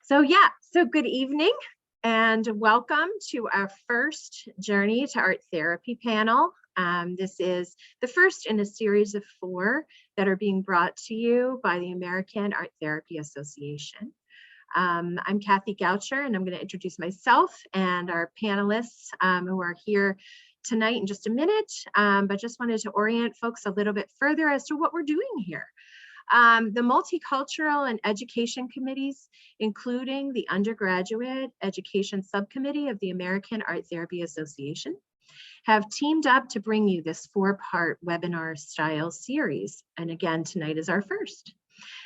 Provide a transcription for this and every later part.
So good evening and welcome to our first Journey to Art Therapy panel. This is the first in a series of 4 that are being brought to you by the American Art Therapy Association. I'm Kathy Goucher, and I'm going to introduce myself and our panelists who are here tonight in just a minute, but just wanted to orient folks a little bit further as to what we're doing here. The Multicultural and Education Committees, including the Undergraduate Education Subcommittee of the American Art Therapy Association, have teamed up to bring you this 4-part webinar style series. And again, tonight is our first.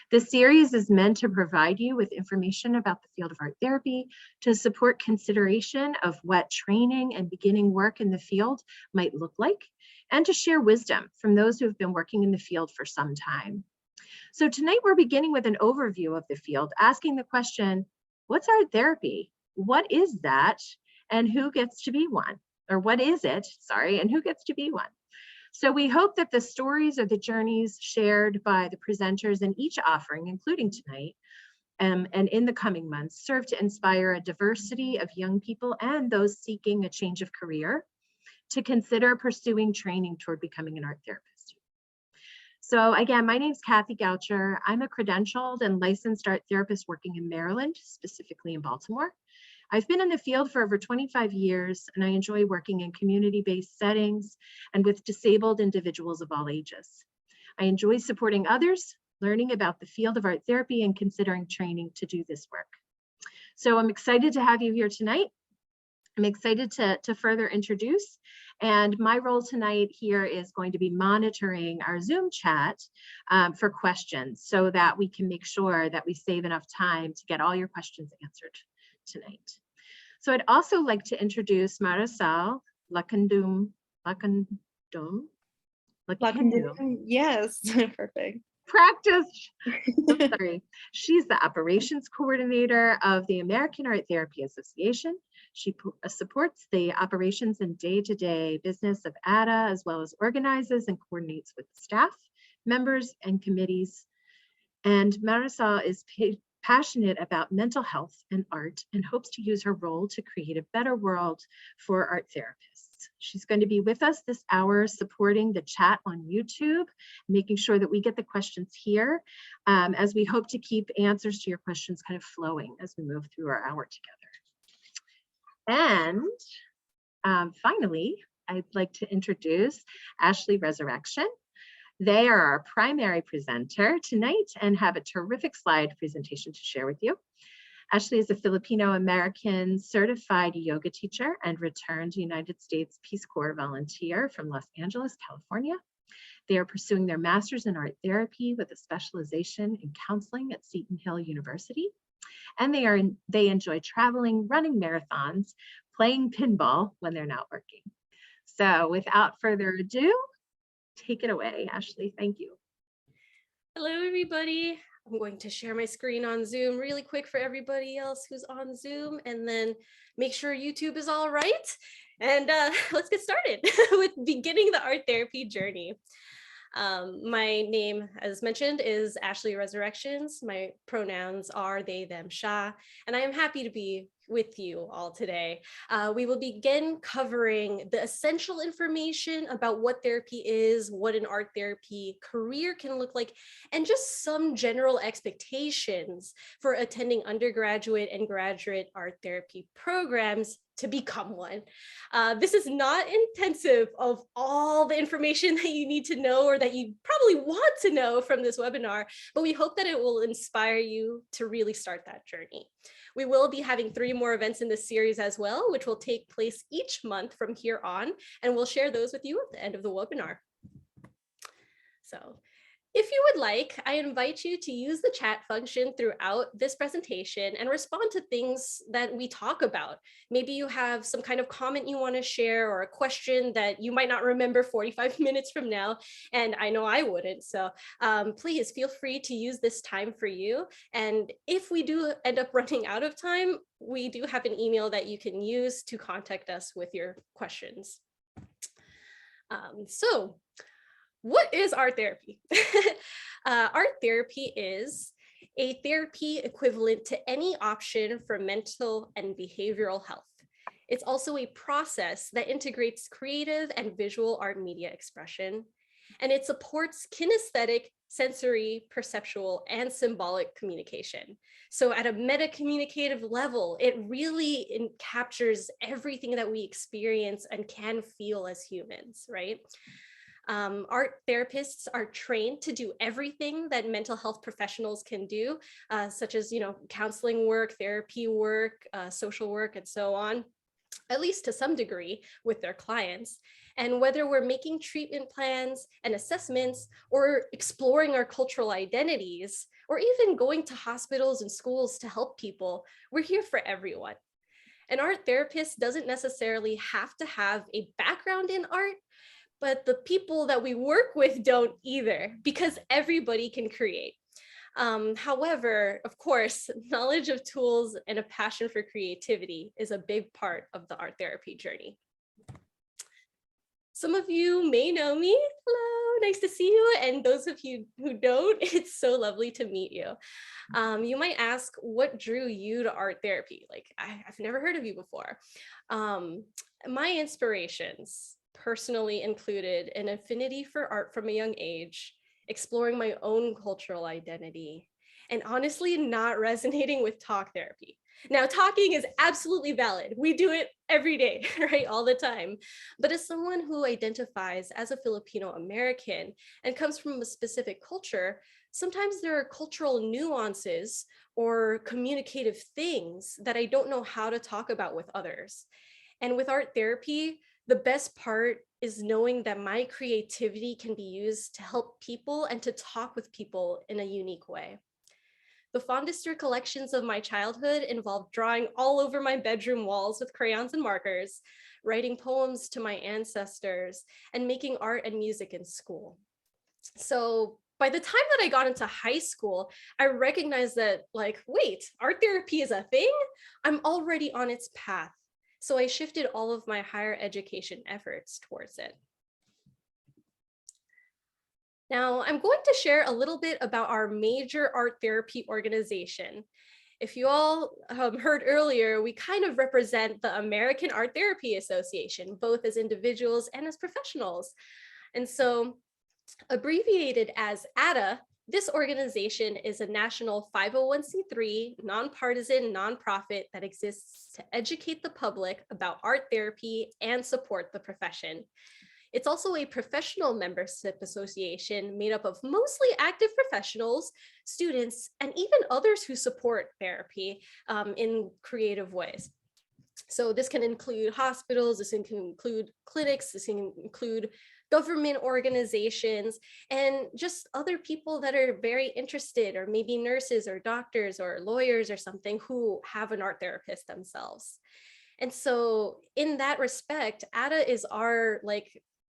This series is meant to provide you with information about the field of art therapy, to support consideration of what training and beginning work in the field might look like, and to share wisdom from those who have been working in the field for some time. So tonight we're beginning with an overview of the field, asking the question, what's art therapy? What is that? And who gets to be one? Or what is it, sorry, and who gets to be one? So we hope that the stories or the journeys shared by the presenters in each offering, including tonight, and in the coming months, serve to inspire a diversity of young people and those seeking a change of career to consider pursuing training toward becoming an art therapist. So again, my name is Kathy Goucher. I'm a credentialed and licensed art therapist working in Maryland, specifically in Baltimore. I've been in the field for over 25 years, and I enjoy working in community-based settings and with disabled individuals of all ages. I enjoy supporting others, learning about the field of art therapy, and considering training to do this work. So I'm excited to have you here tonight. I'm excited to further introduce, and my role tonight here is going to be monitoring our Zoom chat for questions so that we can make sure that we save enough time to get all your questions answered tonight. So I'd also like to introduce Marisol Lakandum. Yes, perfect. Practice. I'm sorry. She's the operations coordinator of the American Art Therapy Association. She supports the operations and day-to-day business of ATA, as well as organizes and coordinates with staff, members, and committees. And Marisol is passionate about mental health and art and hopes to use her role to create a better world for art therapists. She's going to be with us this hour supporting the chat on YouTube, making sure that we get the questions here, as we hope to keep answers to your questions kind of flowing as we move through our hour together. And finally, I'd like to introduce Ashley Resurrection. They are our primary presenter tonight and have a terrific slide presentation to share with you. Ashley is a Filipino-American certified yoga teacher and returned United States Peace Corps volunteer from Los Angeles, California. They are pursuing their master's in art therapy with a specialization in counseling at Seton Hill University. And they enjoy traveling, running marathons, playing pinball when they're not working. So without further ado, take it away, Ashley. Thank you. Hello, everybody. I'm going to share my screen on Zoom really quick for everybody else who's on Zoom, and then make sure YouTube is all right. And let's get started with beginning the art therapy journey. My name, as mentioned, is Ashley Resurrections. My pronouns are they, them, sha, and I am happy to be with you all today. We will begin covering the essential information about what therapy is, what an art therapy career can look like, and just some general expectations for attending undergraduate and graduate art therapy programs to become one. This is not intensive of all the information that you need to know or that you probably want to know from this webinar, but we hope that it will inspire you to really start that journey. We will be having 3 more events in this series as well, which will take place each month from here on, and we'll share those with you at the end of the webinar. So if you would like, I invite you to use the chat function throughout this presentation and respond to things that we talk about. Maybe you have some kind of comment you want to share or a question that you might not remember 45 minutes from now, and I know I wouldn't. So please feel free to use this time for you. And if we do end up running out of time, we do have an email that you can use to contact us with your questions. What is art therapy? Art therapy is a therapy equivalent to any option for mental and behavioral health. It's also a process that integrates creative and visual art media expression, and it supports kinesthetic, sensory, perceptual, and symbolic communication. So at a meta-communicative level, it really captures everything that we experience and can feel as humans, right? Art therapists are trained to do everything that mental health professionals can do, such as, counseling work, therapy work, social work, and so on, at least to some degree with their clients. And whether we're making treatment plans and assessments or exploring our cultural identities, or even going to hospitals and schools to help people, we're here for everyone. An art therapist doesn't necessarily have to have a background in art, but the people that we work with don't either, because everybody can create. However, of course, knowledge of tools and a passion for creativity is a big part of the art therapy journey. Some of you may know me. Hello, nice to see you. And those of you who don't, it's so lovely to meet you. You might ask, what drew you to art therapy? Like, I've never heard of you before. My inspirations personally included an affinity for art from a young age, exploring my own cultural identity, and honestly not resonating with talk therapy. Now, talking is absolutely valid. We do it every day, right? All the time. But as someone who identifies as a Filipino American and comes from a specific culture, sometimes there are cultural nuances or communicative things that I don't know how to talk about with others. And with art therapy, the best part is knowing that my creativity can be used to help people and to talk with people in a unique way. The fondest recollections of my childhood involved drawing all over my bedroom walls with crayons and markers, writing poems to my ancestors, and making art and music in school. So by the time that I got into high school, I recognized that, wait, art therapy is a thing? I'm already on its path. So I shifted all of my higher education efforts towards it. Now, I'm going to share a little bit about our major art therapy organization. If you all heard earlier, we kind of represent the American Art Therapy Association, both as individuals and as professionals. And so, abbreviated as ADA, this organization is a national 501c3 nonpartisan nonprofit that exists to educate the public about art therapy and support the profession. It's also a professional membership association made up of mostly active professionals, students, and even others who support therapy in creative ways. So this can include hospitals, this can include clinics, this can include government organizations, and just other people that are very interested, or maybe nurses or doctors or lawyers or something who have an art therapist themselves. And so in that respect, ADA is our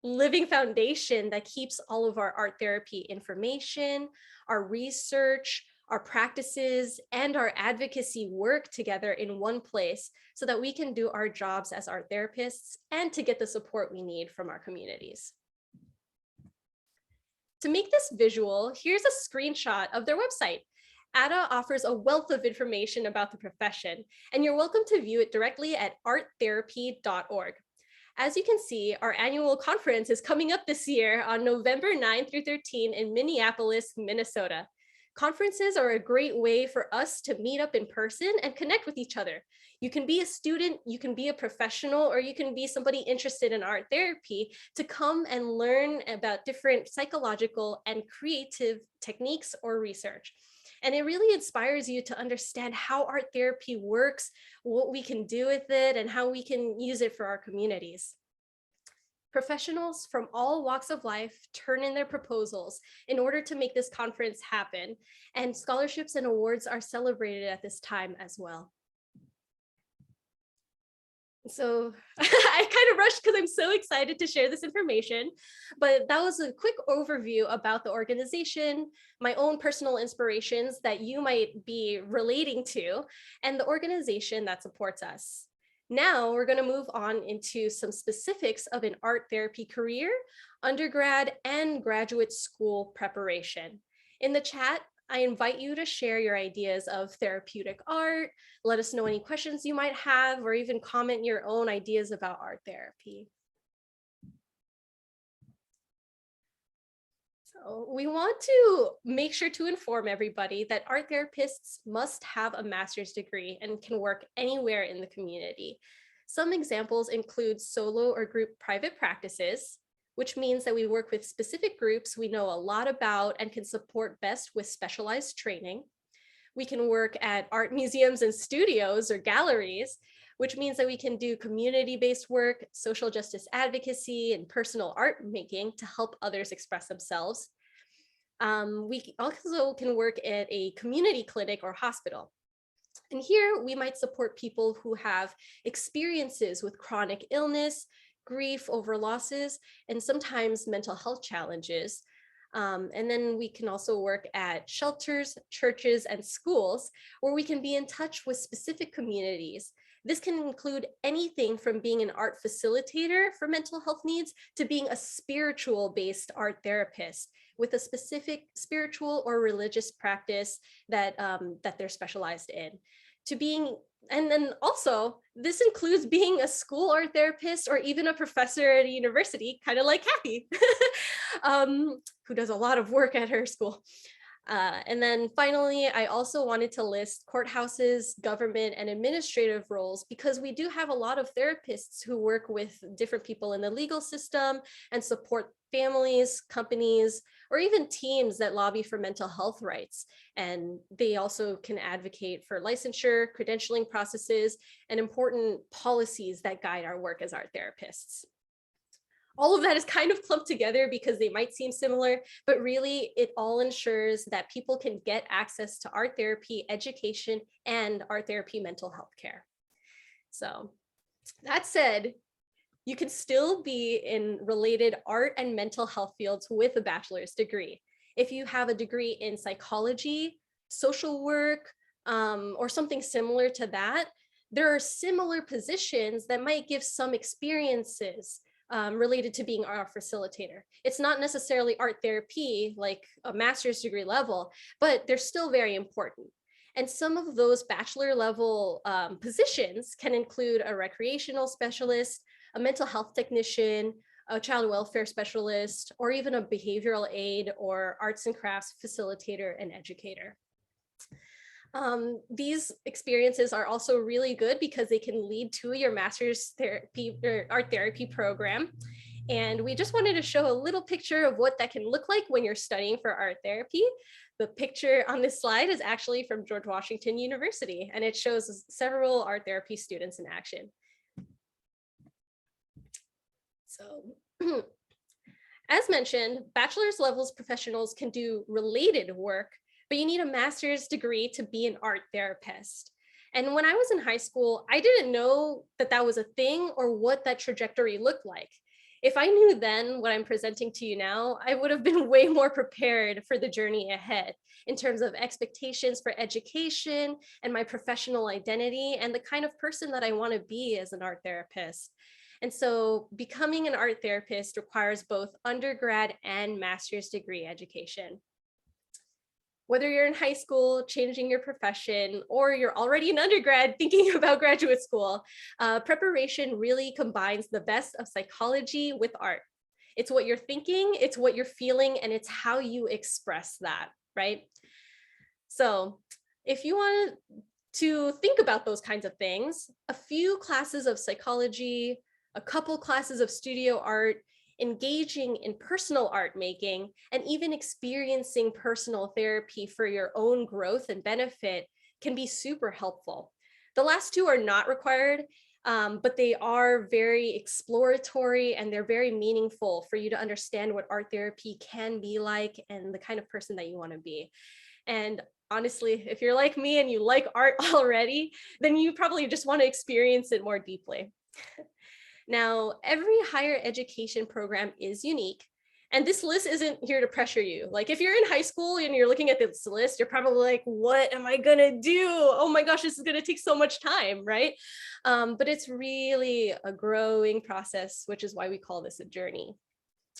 living foundation that keeps all of our art therapy information, our research, our practices, and our advocacy work together in one place so that we can do our jobs as art therapists and to get the support we need from our communities. To make this visual, here's a screenshot of their website. ADA offers a wealth of information about the profession, and you're welcome to view it directly at arttherapy.org. As you can see, our annual conference is coming up this year on November 9 through 13 in Minneapolis, Minnesota. Conferences are a great way for us to meet up in person and connect with each other. You can be a student, you can be a professional, or you can be somebody interested in art therapy to come and learn about different psychological and creative techniques or research. And it really inspires you to understand how art therapy works, what we can do with it, and how we can use it for our communities. Professionals from all walks of life turn in their proposals in order to make this conference happen, and scholarships and awards are celebrated at this time as well. So I kind of rushed because I'm so excited to share this information, but that was a quick overview about the organization, my own personal inspirations that you might be relating to, and the organization that supports us. Now we're going to move on into some specifics of an art therapy career, undergrad, and graduate school preparation. In the chat, I invite you to share your ideas of therapeutic art. Let us know any questions you might have, or even comment your own ideas about art therapy. So we want to make sure to inform everybody that art therapists must have a master's degree and can work anywhere in the community. Some examples include solo or group private practices, which means that we work with specific groups we know a lot about and can support best with specialized training. We can work at art museums and studios or galleries, which means that we can do community-based work, social justice advocacy, and personal art making to help others express themselves. We also can work at a community clinic or hospital. And here we might support people who have experiences with chronic illness, grief over losses, and sometimes mental health challenges. And then we can also work at shelters, churches, and schools where we can be in touch with specific communities. This can include anything from being an art facilitator for mental health needs to being a spiritual-based art therapist with a specific spiritual or religious practice that, that they're specialized in. And then also, this includes being a school art therapist or even a professor at a university, kind of like Kathy, who does a lot of work at her school. And then finally, I also wanted to list courthouses, government, and administrative roles, because we do have a lot of therapists who work with different people in the legal system and support families, companies, or even teams that lobby for mental health rights. And they also can advocate for licensure, credentialing processes, and important policies that guide our work as art therapists. All of that is kind of clumped together because they might seem similar, but really it all ensures that people can get access to art therapy education and art therapy mental health care. So that said, you can still be in related art and mental health fields with a bachelor's degree. If you have a degree in psychology, social work, or something similar to that, there are similar positions that might give some experiences related to being an art facilitator. It's not necessarily art therapy like a master's degree level, but they're still very important. And some of those bachelor level positions can include a recreational specialist, a mental health technician, a child welfare specialist, or even a behavioral aid or arts and crafts facilitator and educator. These experiences are also really good because they can lead to your master's therapy or art therapy program. And we just wanted to show a little picture of what that can look like when you're studying for art therapy. The picture on this slide is actually from George Washington University, and it shows several art therapy students in action. So, as mentioned, bachelor's levels professionals can do related work, but you need a master's degree to be an art therapist. And when I was in high school, I didn't know that that was a thing or what that trajectory looked like. If I knew then what I'm presenting to you now, I would have been way more prepared for the journey ahead in terms of expectations for education and my professional identity and the kind of person that I want to be as an art therapist. And so becoming an art therapist requires both undergrad and master's degree education. Whether you're in high school, changing your profession, or you're already an undergrad thinking about graduate school, preparation really combines the best of psychology with art. It's what you're thinking, it's what you're feeling, and it's how you express that, right? So if you want to think about those kinds of things, a few classes of psychology, a couple classes of studio art, engaging in personal art making, and even experiencing personal therapy for your own growth and benefit can be super helpful. The last two are not required, but they are very exploratory and they're very meaningful for you to understand what art therapy can be like and the kind of person that you want to be. And honestly, if you're like me and you like art already, then you probably just want to experience it more deeply. Now, every higher education program is unique, and this list isn't here to pressure you. Like if you're in high school and you're looking at this list, you're probably like, what am I gonna do? Oh my gosh, this is gonna take so much time, right? But it's really a growing process, which is why we call this a journey.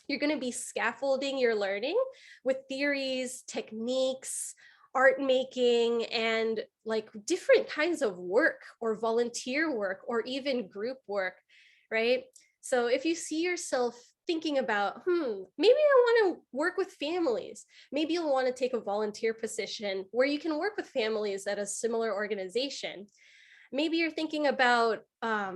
You're gonna be scaffolding your learning with theories, techniques, art making and like different kinds of work or volunteer work or even group work, right? So if you see yourself thinking about, maybe I want to work with families, maybe you'll want to take a volunteer position where you can work with families at a similar organization. Maybe you're thinking about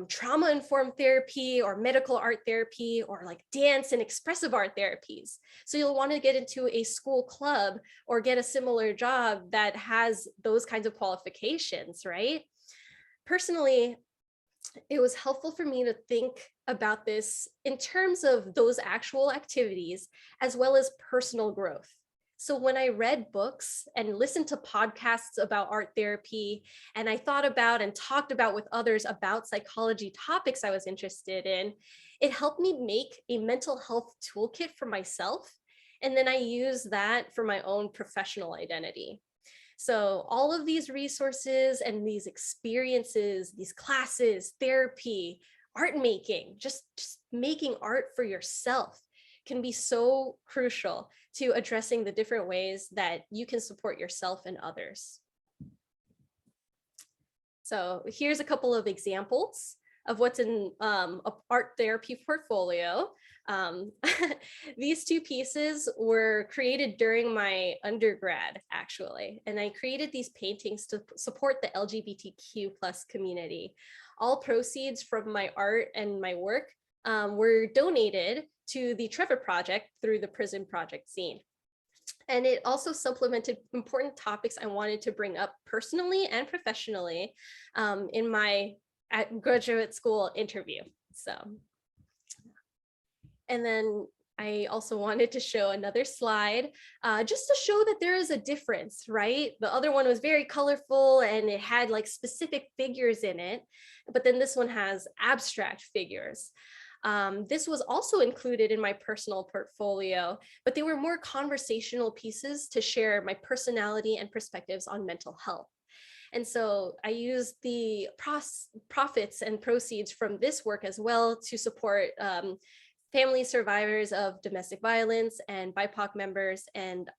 trauma-informed therapy or medical art therapy or like dance and expressive art therapies. So you'll want to get into a school club or get a similar job that has those kinds of qualifications, right? Personally, it was helpful for me to think about this in terms of those actual activities as well as personal growth. So when I read books and listened to podcasts about art therapy, and I thought about and talked about with others about psychology topics I was interested in, it helped me make a mental health toolkit for myself. And then I use that for my own professional identity. So all of these resources and these experiences, these classes, therapy, art making, just making art for yourself can be so crucial to addressing the different ways that you can support yourself and others. So here's a couple of examples of what's in an art therapy portfolio. These two pieces were created during my undergrad, actually, and I created these paintings to support the LGBTQ+ community. All proceeds from my art and my work were donated to the Trevor Project through the Prison Project Scene. And it also supplemented important topics I wanted to bring up personally and professionally in my graduate school interview. So, and then I also wanted to show another slide just to show that there is a difference, right? The other one was very colorful and it had like specific figures in it, but then this one has abstract figures. This was also included in my personal portfolio, but they were more conversational pieces to share my personality and perspectives on mental health. And so I used the profits and proceeds from this work as well to support family survivors of domestic violence and BIPOC members and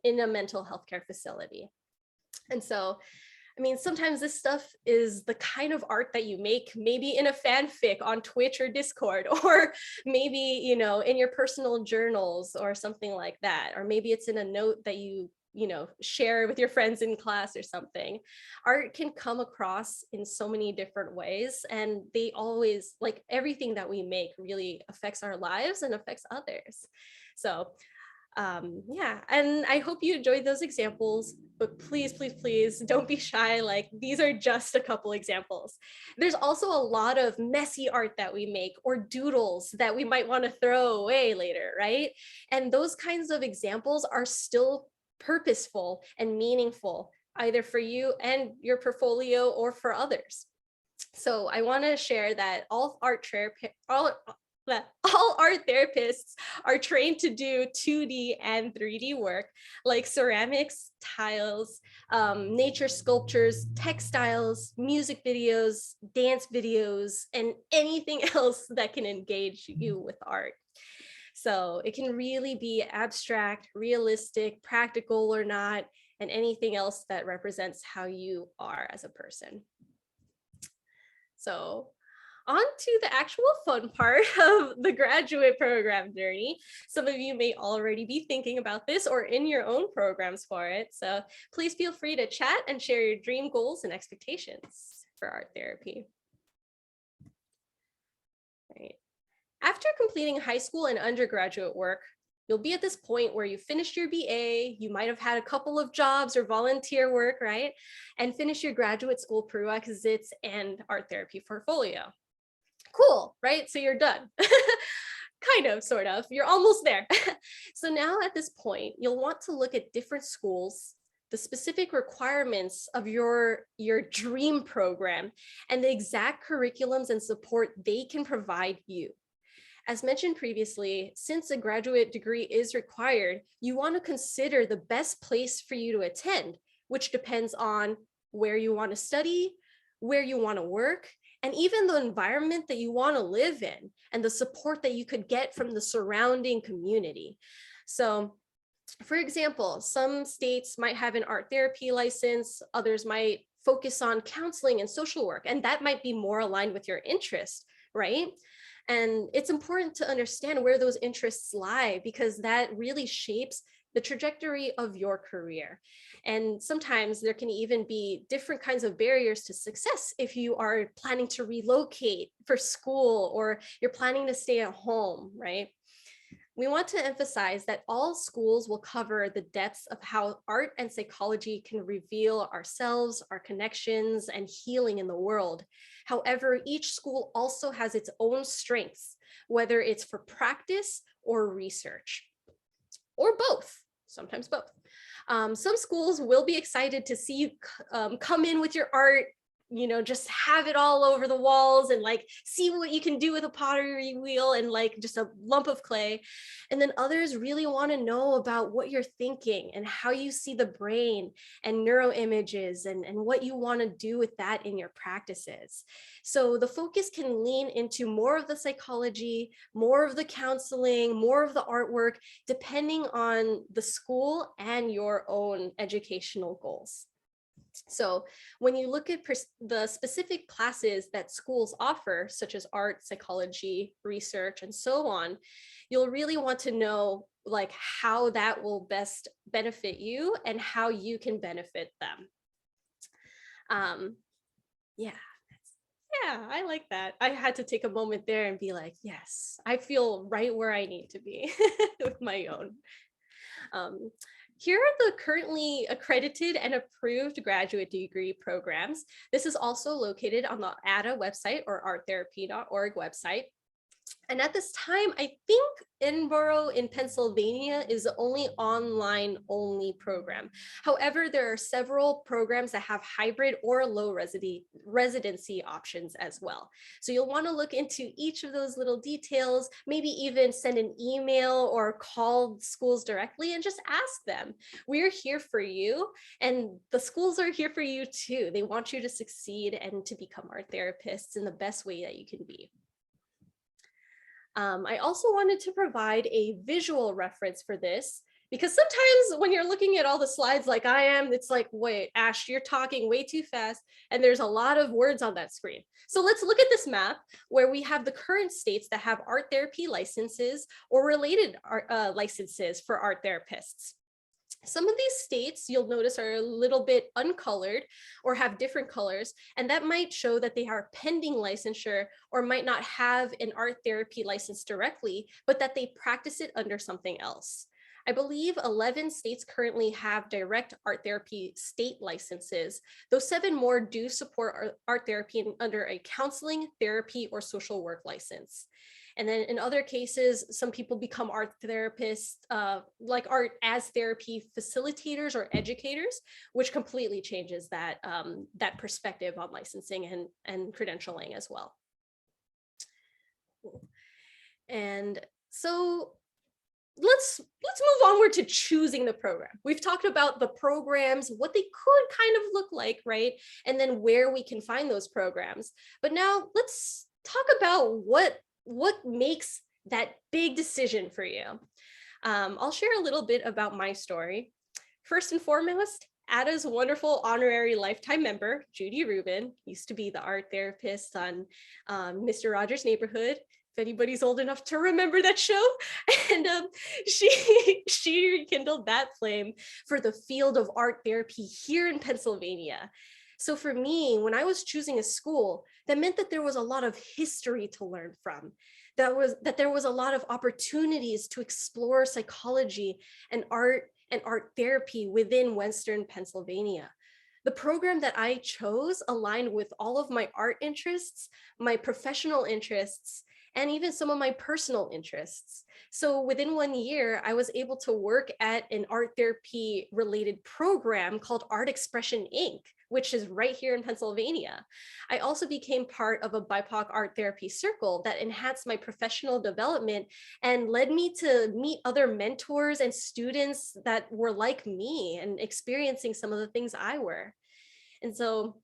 in a mental health care facility. And so I mean, sometimes this stuff is the kind of art that you make maybe in a fanfic on Twitch or Discord, or maybe, you know, in your personal journals or something like that. Or maybe it's in a note that you share with your friends in class or something. Art can come across in so many different ways, and they always, like, everything that we make really affects our lives and affects others. So yeah, and I hope you enjoyed those examples, but please, please, please don't be shy. Like, these are just a couple examples. There's also a lot of messy art that we make or doodles that we might want to throw away later, right? And those kinds of examples are still purposeful and meaningful, either for you and your portfolio or for others. So I want to share that all art therapists are trained to do 2D and 3D work, like ceramics, tiles, nature sculptures, textiles, music videos, dance videos, and anything else that can engage you with art. So it can really be abstract, realistic, practical or not, and anything else that represents how you are as a person. So on to the actual fun part of the graduate program journey. Some of you may already be thinking about this or in your own programs for it. So please feel free to chat and share your dream goals and expectations for art therapy. Right. After completing high school and undergraduate work, you'll be at this point where you finished your BA, you might have had a couple of jobs or volunteer work, right? And finish your graduate school prerequisites and art therapy portfolio. Cool, right? So you're done. Kind of, sort of, you're almost there. So now at this point, you'll want to look at different schools, the specific requirements of your dream program, and the exact curriculums and support they can provide you. As mentioned previously, since a graduate degree is required, you want to consider the best place for you to attend, which depends on where you want to study, where you want to work, and even the environment that you want to live in and the support that you could get from the surrounding community. So For example, some states might have an art therapy license, others might focus on counseling and social work, and that might be more aligned with your interest, right? And it's important to understand where those interests lie, because that really shapes the trajectory of your career. And sometimes there can even be different kinds of barriers to success if you are planning to relocate for school or you're planning to stay at home, right? We want to emphasize that all schools will cover the depths of how art and psychology can reveal ourselves, our connections, and healing in the world. However, each school also has its own strengths, whether it's for practice or research, or both, sometimes both. Some schools will be excited to see you come in with your art, just have it all over the walls and like see what you can do with a pottery wheel and like just a lump of clay. And then others really want to know about what you're thinking and how you see the brain and neuroimages and what you want to do with that in your practices. So the focus can lean into more of the psychology, more of the counseling, more of the artwork, depending on the school and your own educational goals. So when you look at the specific classes that schools offer, such as art, psychology, research, and so on, you'll really want to know like how that will best benefit you and how you can benefit them. Yeah. Yeah, I like that. I had to take a moment there and be like, yes, I feel right where I need to be with my own. Here are the currently accredited and approved graduate degree programs. This is also located on the ADA website or arttherapy.org website. And at this time, I think Edinburgh in Pennsylvania is the only online only program. However, there are several programs that have hybrid or low residency options as well. So you'll want to look into each of those little details, maybe even send an email or call schools directly and just ask them. We're here for you, and the schools are here for you too. They want you to succeed and to become art therapists in the best way that you can be. I also wanted to provide a visual reference for this, because sometimes when you're looking at all the slides like I am, it's like, wait, Ash, you're talking way too fast, and there's a lot of words on that screen. So let's look at this map where we have the current states that have art therapy licenses or related licenses for art therapists. Some of these states you'll notice are a little bit uncolored or have different colors, and that might show that they are pending licensure or might not have an art therapy license directly, but that they practice it under something else. I believe 11 states currently have direct art therapy state licenses, though 7 more do support art therapy under a counseling, therapy, or social work license. And then in other cases, some people become art therapists, like art as therapy facilitators or educators, which completely changes that, that perspective on licensing and credentialing as well. And so let's move onward to choosing the program. We've talked about the programs, what they could kind of look like, right? And then where we can find those programs. But now let's talk about what makes that big decision for you. I'll share a little bit about my story. First and foremost, ADA's wonderful honorary lifetime member, Judy Rubin, used to be the art therapist on Mr. Rogers' Neighborhood, if anybody's old enough to remember that show. And she rekindled that flame for the field of art therapy here in Pennsylvania. So for me, when I was choosing a school, that meant that there was a lot of history to learn from, that there was a lot of opportunities to explore psychology and art therapy within Western Pennsylvania. The program that I chose aligned with all of my art interests, my professional interests, and even some of my personal interests. So within 1 year, I was able to work at an art therapy related program called Art Expression Inc., which is right here in Pennsylvania. I also became part of a BIPOC art therapy circle that enhanced my professional development and led me to meet other mentors and students that were like me and experiencing some of the things I were. And so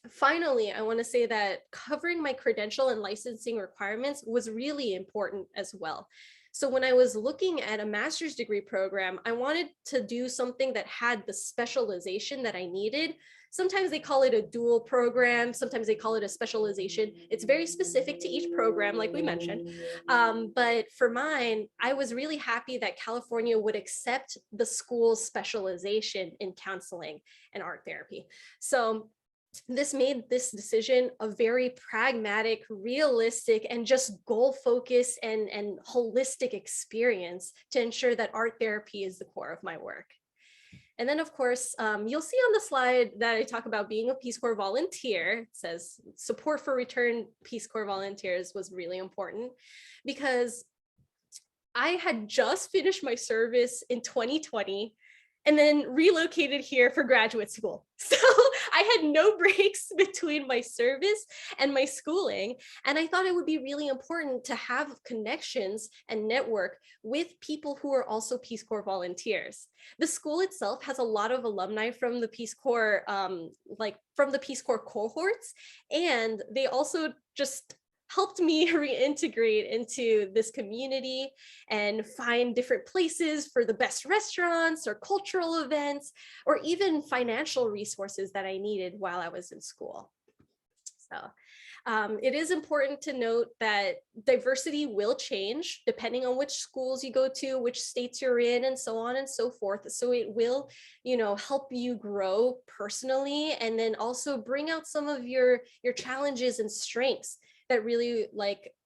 finally, I want to say that covering my credential and licensing requirements was really important as well. So when I was looking at a master's degree program, I wanted to do something that had the specialization that I needed. Sometimes they call it a dual program. Sometimes they call it a specialization. It's very specific to each program, like we mentioned. But for mine, I was really happy that California would accept the school's specialization in counseling and art therapy. So this made this decision a very pragmatic, realistic, and just goal-focused and holistic experience to ensure that art therapy is the core of my work. And then, of course, you'll see on the slide that I talk about being a Peace Corps volunteer. It says support for returned Peace Corps volunteers was really important because I had just finished my service in 2020 and then relocated here for graduate school. So I had no breaks between my service and my schooling. And I thought it would be really important to have connections and network with people who are also Peace Corps volunteers. The school itself has a lot of alumni from the Peace Corps, from the Peace Corps cohorts. And they also just helped me reintegrate into this community and find different places for the best restaurants or cultural events, or even financial resources that I needed while I was in school. So it is important to note that diversity will change depending on which schools you go to, which states you're in, and so on and so forth. So it will, help you grow personally, and then also bring out some of your challenges and strengths that really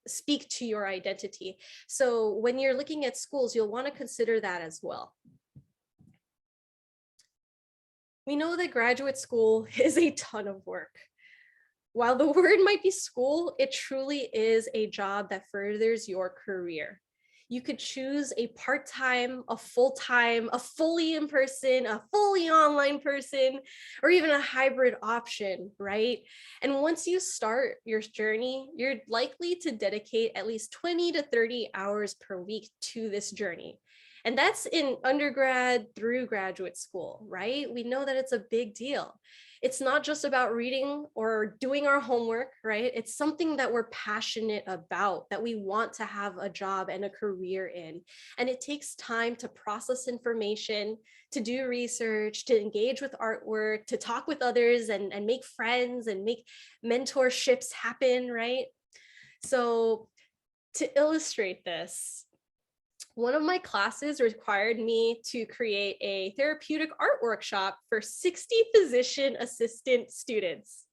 speak to your identity. So when you're looking at schools, you'll want to consider that as well. We know that graduate school is a ton of work. While the word might be school, it truly is a job that furthers your career. You could choose a part-time, a full-time, a fully in-person, a fully online person, or even a hybrid option, right? And once you start your journey, you're likely to dedicate at least 20 to 30 hours per week to this journey. And that's in undergrad through graduate school, right? We know that it's a big deal. It's not just about reading or doing our homework, right? It's something that we're passionate about, that we want to have a job and a career in. And it takes time to process information, to do research, to engage with artwork, to talk with others and make friends and make mentorships happen, right? So to illustrate this, one of my classes required me to create a therapeutic art workshop for 60 physician assistant students.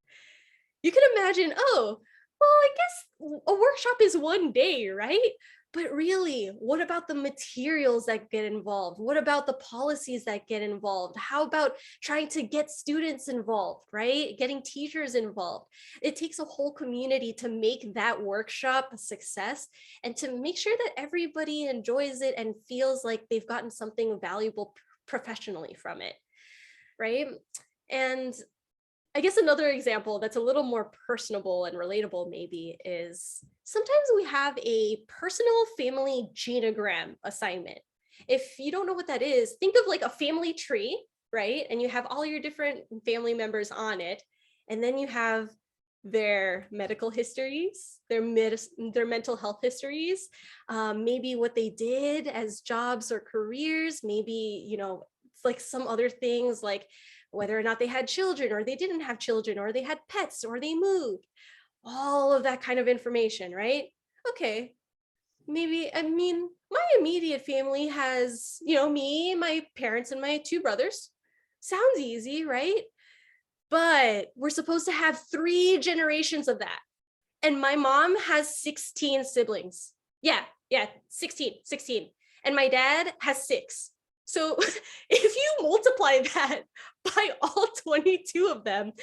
You can imagine, oh, well, I guess a workshop is one day, right? But really, what about the materials that get involved? What about the policies that get involved? How about trying to get students involved, right? Getting teachers involved. It takes a whole community to make that workshop a success and to make sure that everybody enjoys it and feels like they've gotten something valuable professionally from it, right? And I guess another example that's a little more personable and relatable maybe is sometimes we have a personal family genogram assignment. If you don't know what that is, think of like a family tree, right? And you have all your different family members on it. And then you have their medical histories, their mental health histories, maybe what they did as jobs or careers, maybe, it's like some other things like whether or not they had children or they didn't have children or they had pets or they moved, all of that kind of information, right? Okay, maybe, my immediate family has, me, my parents, and my 2 brothers. Sounds easy, right? But we're supposed to have 3 generations of that. And my mom has 16 siblings. Yeah, 16. And my dad has 6. So if you multiply that by all 22 of them,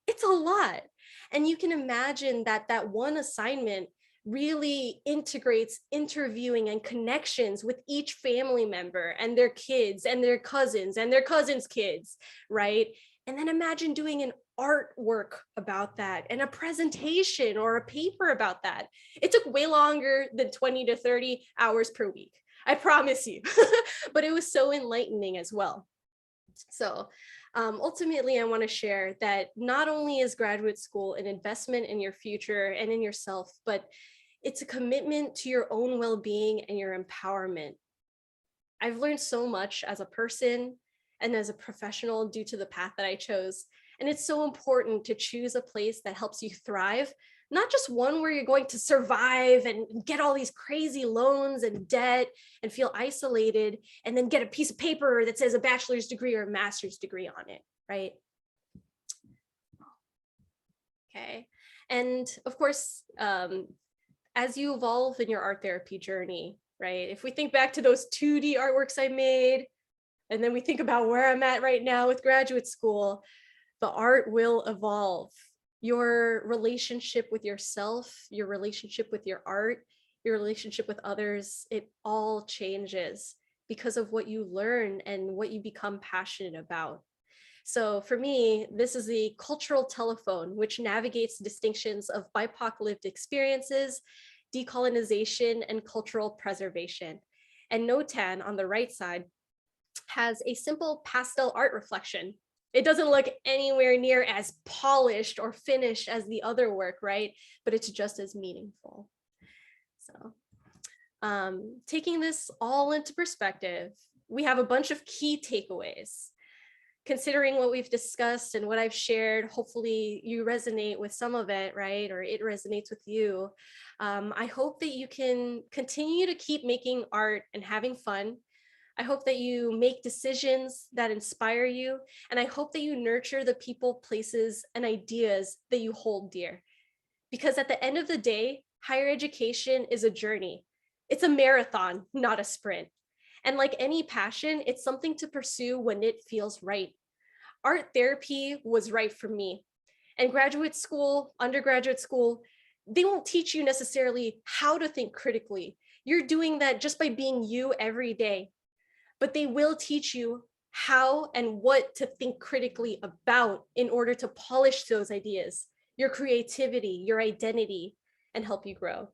it's a lot. And you can imagine that that one assignment really integrates interviewing and connections with each family member and their kids and their cousins and their cousins' kids, right? And then imagine doing an artwork about that and a presentation or a paper about that. It took way longer than 20 to 30 hours per week. I promise you, but it was so enlightening as well. So ultimately, I want to share that not only is graduate school an investment in your future and in yourself, but It's a commitment to your own well-being and your empowerment. I've learned so much as a person and as a professional due to the path that I chose. And it's so important to choose a place that helps you thrive, not just one where you're going to survive and get all these crazy loans and debt and feel isolated and then get a piece of paper that says a bachelor's degree or a master's degree on it, right? Okay. And of course, as you evolve in your art therapy journey, right? If we think back to those 2D artworks I made, and then we think about where I'm at right now with graduate school, the art will evolve. Your relationship with yourself, your relationship with your art, your relationship with others, it all changes because of what you learn and what you become passionate about. So for me, this is the cultural telephone, which navigates distinctions of BIPOC lived experiences, decolonization, and cultural preservation. And NOTAN on the right side has a simple pastel art reflection. It doesn't look anywhere near as polished or finished as the other work, right? But it's just as meaningful. So taking this all into perspective, we have a bunch of key takeaways. Considering what we've discussed and what I've shared, hopefully you resonate with some of it, right? Or it resonates with you. I hope that you can continue to keep making art and having fun. I hope that you make decisions that inspire you. And I hope that you nurture the people, places, and ideas that you hold dear. Because at the end of the day, higher education is a journey. It's a marathon, not a sprint. And like any passion, it's something to pursue when it feels right. Art therapy was right for me. And graduate school, undergraduate school, they won't teach you necessarily how to think critically. You're doing that just by being you every day. But they will teach you how and what to think critically about in order to polish those ideas, your creativity, your identity, and help you grow.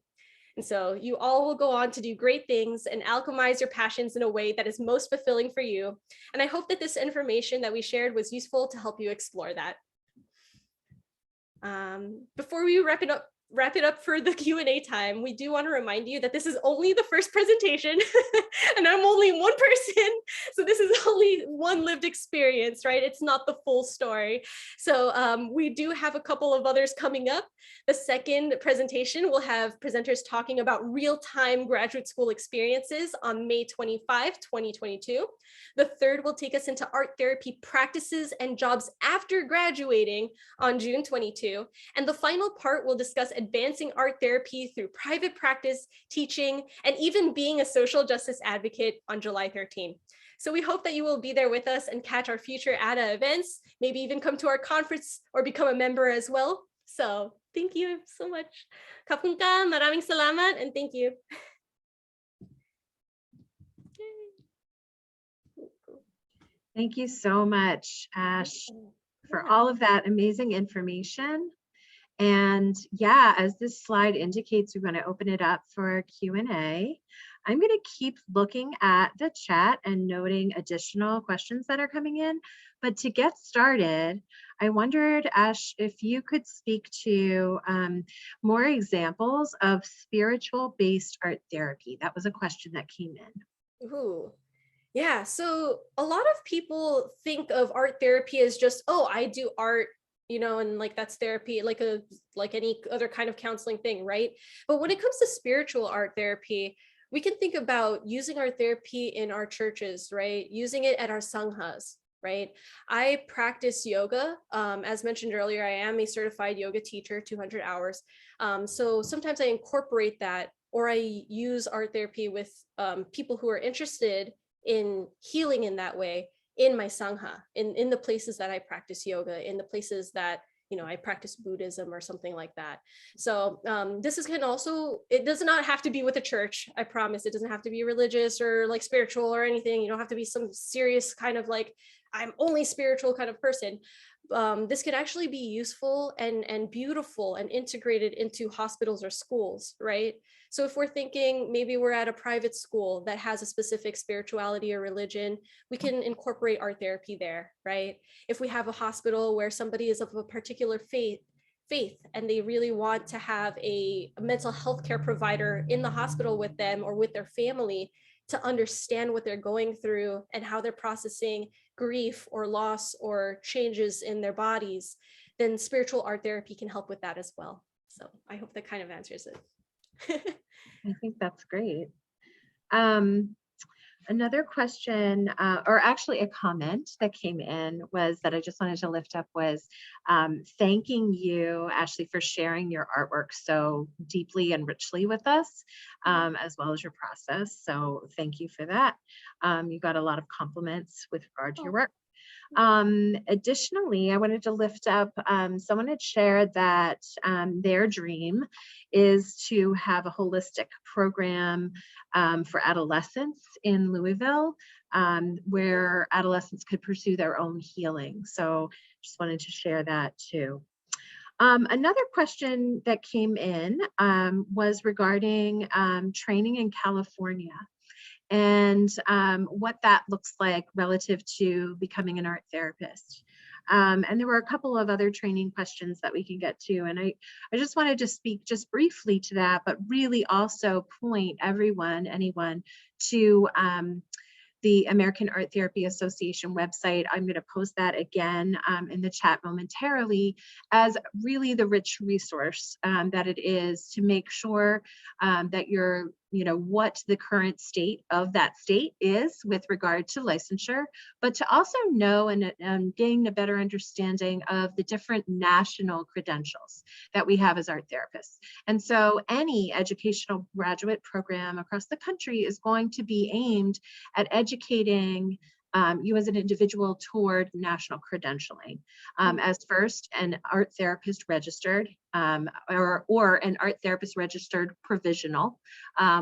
And so you all will go on to do great things and alchemize your passions in a way that is most fulfilling for you. And I hope that this information that we shared was useful to help you explore that. Before we wrap it up for the Q&A time, we do want to remind you that this is only the first presentation and I'm only one person. So this is only one lived experience, right? It's not the full story. So we do have a couple of others coming up. The second presentation will have presenters talking about real-time graduate school experiences on May 25, 2022. The third will take us into art therapy practices and jobs after graduating on June 22. And the final part will discuss advancing art therapy through private practice, teaching, and even being a social justice advocate on July 13. So we hope that you will be there with us and catch our future ADA events, maybe even come to our conference or become a member as well. So thank you so much. Kapun ka, maraming salamat, and thank you. Thank you so much, Ash, for all of that amazing information. And yeah, as this slide indicates, we're going to open it up for Q&A. I'm going to keep looking at the chat and noting additional questions that are coming in. But to get started, I wondered, Ash, if you could speak to more examples of spiritual-based art therapy. That was a question that came in. Ooh. Yeah, so a lot of people think of art therapy as just, oh, I do art, you know, and like that's therapy, like any other kind of counseling thing, right? But when it comes to spiritual art therapy, we can think about using art therapy in our churches, right? Using it at our sanghas, right? I practice yoga. As mentioned earlier, I am a certified yoga teacher, 200 hours. So sometimes I incorporate that, or I use art therapy with people who are interested in healing in that way in my sangha, in the places that I practice yoga, in the places that, you know, I practice Buddhism or something like that. So this is it does not have to be with a church. I promise. It doesn't have to be religious or like spiritual or anything. You don't have to be some serious kind of like, I'm only spiritual kind of person. This could actually be useful and beautiful and integrated into hospitals or schools, right? So if we're thinking maybe we're at a private school that has a specific spirituality or religion, we can incorporate art therapy there, right? If we have a hospital where somebody is of a particular faith, faith and they really want to have a mental health care provider in the hospital with them or with their family to understand what they're going through and how they're processing grief or loss or changes in their bodies, then spiritual art therapy can help with that as well. So I hope that kind of answers it. I think that's great. Another question, or actually a comment that came in was that I just wanted to lift up was thanking you, Ashley, for sharing your artwork so deeply and richly with us, as well as your process. So thank you for that. You got a lot of compliments with regard to your work. Additionally, I wanted to lift up, someone had shared that their dream is to have a holistic program for adolescents in Louisville, where adolescents could pursue their own healing. So just wanted to share that too. Another question that came in was regarding training in California and what that looks like relative to becoming an art therapist. And there were a couple of other training questions that we can get to. And I just wanted to speak just briefly to that, but really also point anyone to the American Art Therapy Association website. I'm going to post that again in the chat momentarily as really the rich resource that it is to make sure that you're, what the current state of that state is with regard to licensure, but to also know and gain a better understanding of the different national credentials that we have as art therapists. And so any educational graduate program across the country is going to be aimed at educating you as an individual toward national credentialing as first an art therapist registered or an art therapist registered provisional,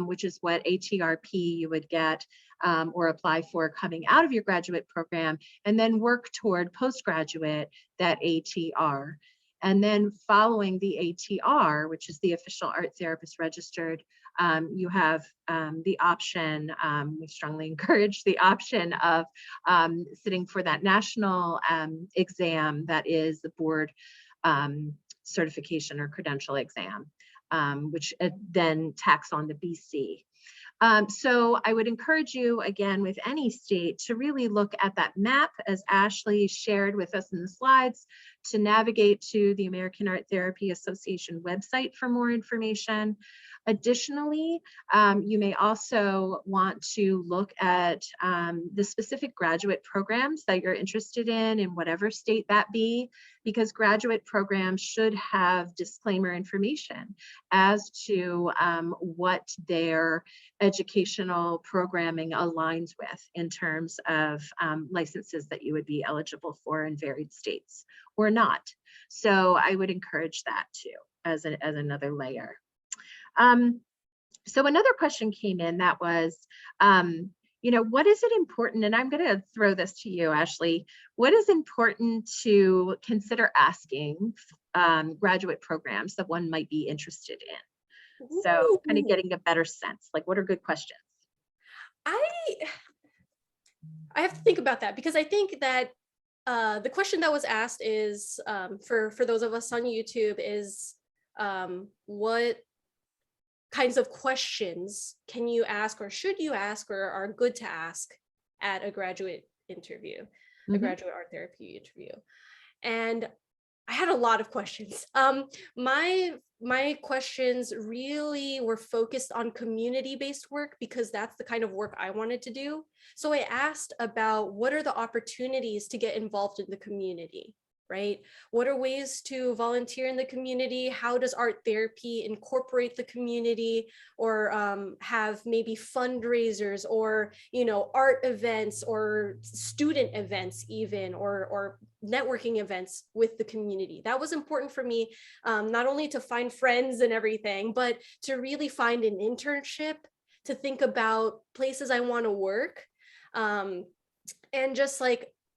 which is what ATRP you would get or apply for coming out of your graduate program, and then work toward postgraduate, that ATR. And then following the ATR, which is the official art therapist registered, you have the option, we strongly encourage the option of sitting for that national exam that is the board certification or credential exam, which then tacks on the BC. So I would encourage you, again, with any state, to really look at that map, as Ashley shared with us in the slides, to navigate to the American Art Therapy Association website for more information. Additionally, you may also want to look at the specific graduate programs that you're interested in whatever state that be, because graduate programs should have disclaimer information as to what their educational programming aligns with in terms of licenses that you would be eligible for in varied states or not. So I would encourage that too as another layer. So another question came in that was, what is it important, and I'm going to throw this to you, Ashley, what is important to consider asking graduate programs that one might be interested in? So kind of getting a better sense, like what are good questions? I have to think about that, because I think that the question that was asked is, for those of us on YouTube, is what kinds of questions can you ask or should you ask or are good to ask at a graduate interview, a graduate art therapy interview? And I had a lot of questions. My questions really were focused on community-based work because that's the kind of work I wanted to do. So I asked about what are the opportunities to get involved in the community, right? What are ways to volunteer in the community? How does art therapy incorporate the community, or have maybe fundraisers or, art events or student events even, or networking events with the community? That was important for me, not only to find friends and everything, but to really find an internship, to think about places I want to work, and just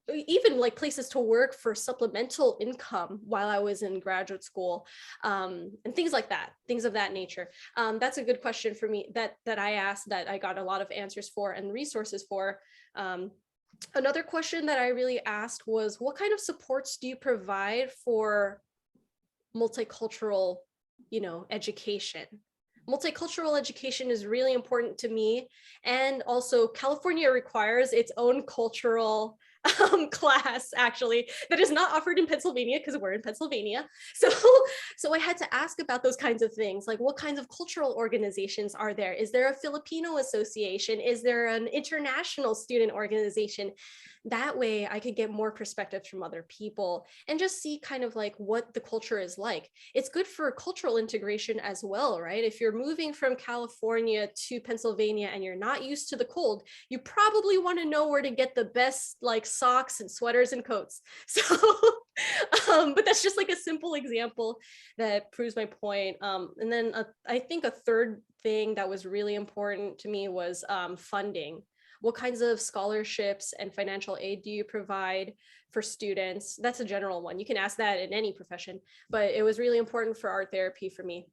even places to work for supplemental income while I was in graduate school, and things like that, things of that nature. That's a good question for me that I asked, that I got a lot of answers for and resources for. Another question that I really asked was, what kind of supports do you provide for multicultural, education. Multicultural education is really important to me. And also California requires its own cultural class, actually, that is not offered in Pennsylvania because we're in Pennsylvania. So I had to ask about those kinds of things, like what kinds of cultural organizations are there? Is there a Filipino association? Is there an international student organization? That way I could get more perspectives from other people and just see kind of like what the culture is like. It's good for cultural integration as well, right? If you're moving from California to Pennsylvania and you're not used to the cold, you probably want to know where to get the best like socks and sweaters and coats. So, but that's just like a simple example that proves my point. And then I think a third thing that was really important to me was funding. What kinds of scholarships and financial aid do you provide for students? That's a general one. You can ask that in any profession, but it was really important for art therapy for me.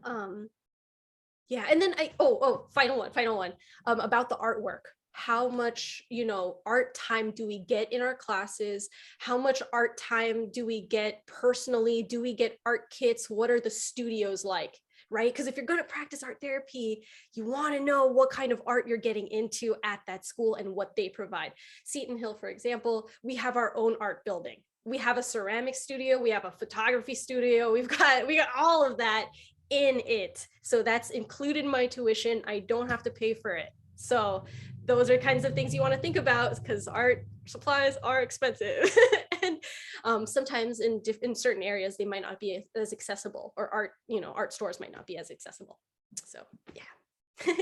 Yeah, and then final one, about the artwork. How much, art time do we get in our classes? How much art time do we get personally? Do we get art kits? What are the studios like? Right? Because if you're going to practice art therapy, you want to know what kind of art you're getting into at that school and what they provide. Seton Hill, for example, we have our own art building. We have a ceramic studio. We have a photography studio. We got all of that in it. So that's included in my tuition. I don't have to pay for it. So those are kinds of things you want to think about because art supplies are expensive. And sometimes in certain areas, they might not be as accessible, or art stores might not be as accessible. So yeah.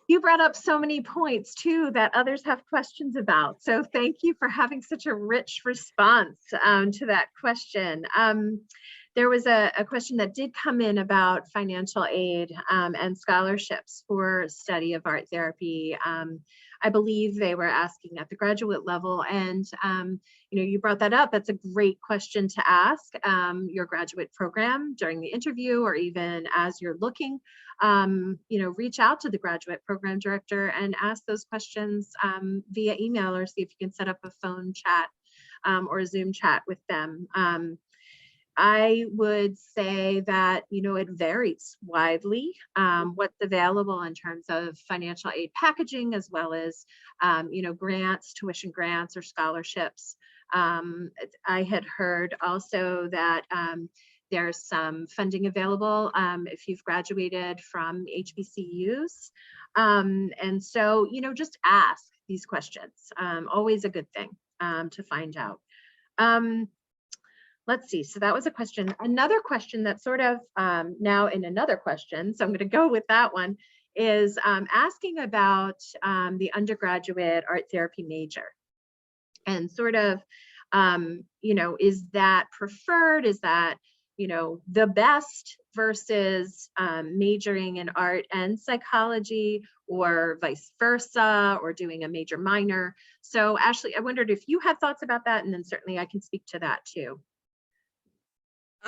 You brought up so many points too that others have questions about. So thank you for having such a rich response to that question. There was a question that did come in about financial aid and scholarships for study of art therapy. I believe they were asking at the graduate level, and you brought that up. That's a great question to ask your graduate program during the interview, or even as you're looking. Reach out to the graduate program director and ask those questions via email, or see if you can set up a phone chat or a Zoom chat with them. I would say that, it varies widely what's available in terms of financial aid packaging, as well as, grants, tuition grants, or scholarships. I had heard also that there's some funding available if you've graduated from HBCUs. And so, just ask these questions. Always a good thing to find out. Let's see, so that was a question. Another question that's sort of now in another question, so I'm going to go with that one, is asking about the undergraduate art therapy major. And sort of, is that preferred? Is that, the best versus majoring in art and psychology, or vice versa, or doing a major minor? So Ashley, I wondered if you had thoughts about that, and then certainly I can speak to that too.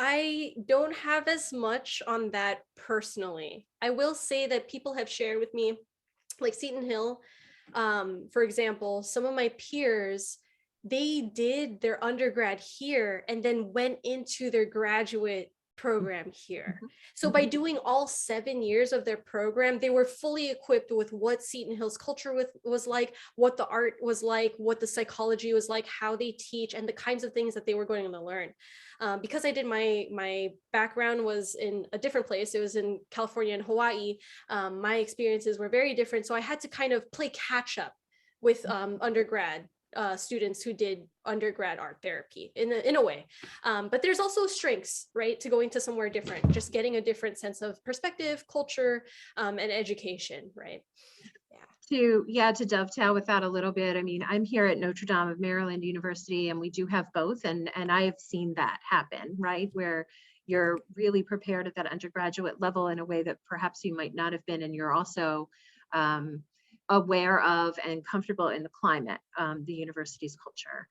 I don't have as much on that personally. I will say that people have shared with me, like Seton Hill, for example, some of my peers, they did their undergrad here and then went into their graduate program here. So by doing all 7 years of their program, they were fully equipped with what Seton Hill's culture was like, what the art was like, what the psychology was like, how they teach, and the kinds of things that they were going to learn. Because I did my background was in a different place. It was in California and Hawaii. My experiences were very different. So I had to kind of play catch up with undergrad students who did undergrad art therapy in a way. But there's also strengths, right, to going to somewhere different, just getting a different sense of perspective, culture, and education, right? To dovetail with that a little bit, I mean, I'm here at Notre Dame of Maryland University, and we do have both, and I have seen that happen, right, where you're really prepared at that undergraduate level in a way that perhaps you might not have been, and you're also aware of and comfortable in the climate, the university's culture.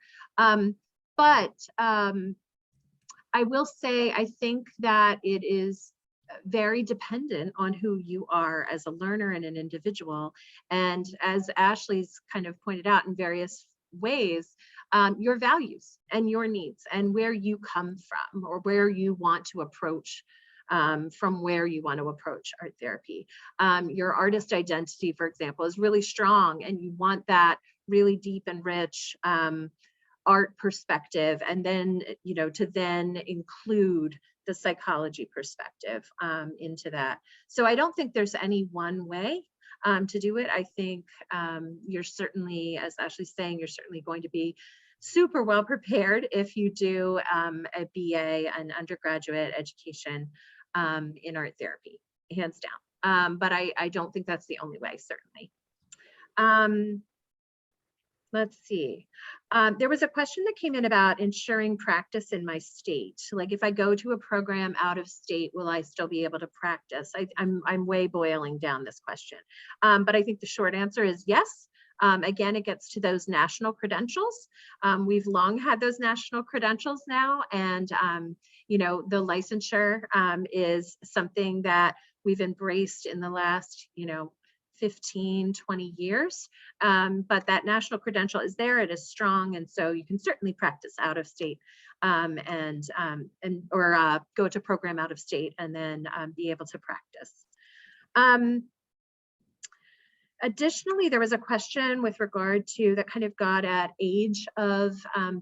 But I will say, I think that it is very dependent on who you are as a learner and an individual. And as Ashley's kind of pointed out in various ways, your values and your needs and where you come from or where you want to approach from where you want to approach art therapy. Your artist identity, for example, is really strong and you want that really deep and rich art perspective, and then, you know, to then include the psychology perspective into that. So I don't think there's any one way to do it. I think you're certainly, as Ashley's saying, you're certainly going to be super well prepared if you do a BA, an undergraduate education in art therapy, hands down. But I don't think that's the only way, certainly. Let's see. There was a question that came in about ensuring practice in my state. Like if I go to a program out of state, will I still be able to practice? I'm way boiling down this question. But I think the short answer is yes. Again, it gets to those national credentials. We've long had those national credentials now, and you know, the licensure is something that we've embraced in the last, you know, 15, 20 years. But that national credential is there, it is strong, and so you can certainly practice out of state or go to program out of state and then be able to practice. Additionally, there was a question with regard to that kind of got at age of